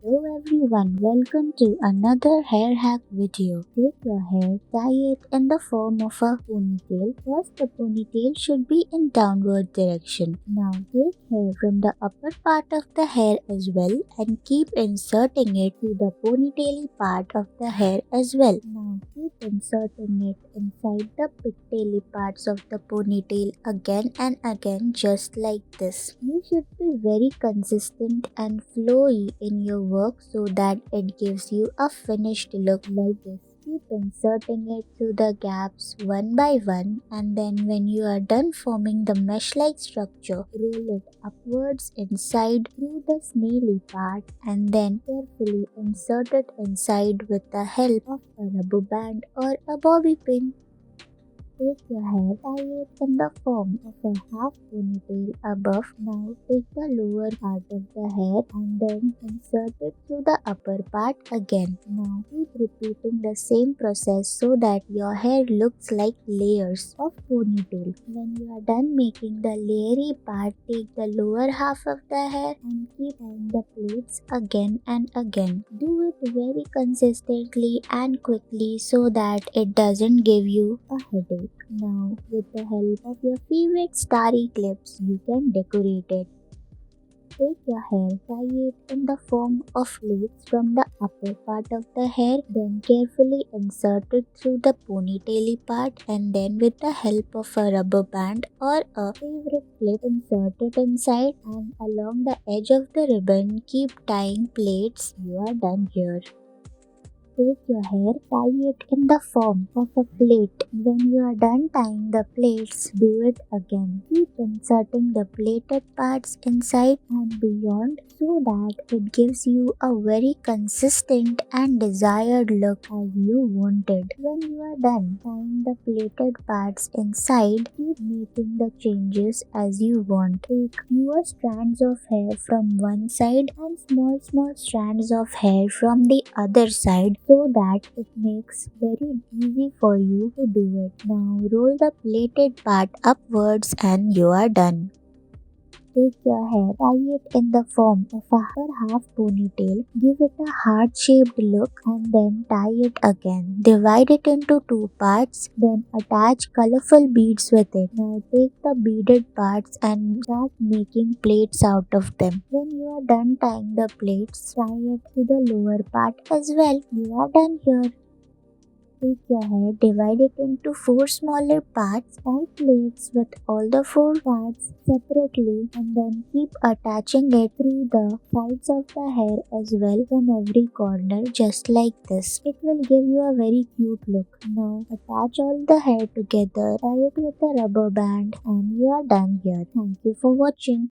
Hello everyone, welcome to another hair hack video. Take your hair, tie it in the form of a ponytail. First, the ponytail should be in downward direction. Now take hair from the upper part of the hair as well and keep inserting it to the ponytaily part of the hair as well. Now keep inserting it inside the pigtaily parts of the ponytail again and again just like this. You should be very consistent and flowy in your work so that it gives you a finished look like this. Keep inserting it through the gaps one by one, and then when you are done forming the mesh-like structure, roll it upwards inside through the snaily part and then carefully insert it inside with the help of a rubber band or a bobby pin. Take your hair, tie it in the form of a half ponytail above. Now take the lower part of the hair and then insert it through the upper part again. Now keep repeating the same process so that your hair looks like layers of ponytail. When you are done making the layering part, take the lower half of the hair and keep tying the plaits again and again. Do it very consistently and quickly so that it doesn't give you a headache. Now, with the help of your favorite starry clips, you can decorate it. Take your hair, tie it in the form of plaits from the upper part of the hair, then carefully insert it through the ponytaily part, and then with the help of a rubber band or a favorite clip, insert it inside, and along the edge of the ribbon, keep tying plaits. You are done here. Take your hair, tie it in the form of a plait. When you are done tying the plaits, do it again. Keep inserting the plaited parts inside and beyond so that it gives you a very consistent and desired look as you wanted. When you are done tying the plaited parts inside, keep making the changes as you want. Take fewer strands of hair from one side and small strands of hair from the other side so that it makes very easy for you to do it. Now roll the plaited part upwards and you are done. Take your hair, tie it in the form of a half ponytail, give it a heart-shaped look and then tie it again. Divide it into two parts, then attach colorful beads with it. Now take the beaded parts and start making plaits out of them. When you are done tying the plaits, tie it to the lower part as well. You are done here. Take your hair, divide it into four smaller parts, tie plaits with all the four parts separately and then keep attaching it through the sides of the hair as well from every corner just like this. It will give you a very cute look. Now attach all the hair together, tie it with a rubber band and you are done here. Thank you for watching.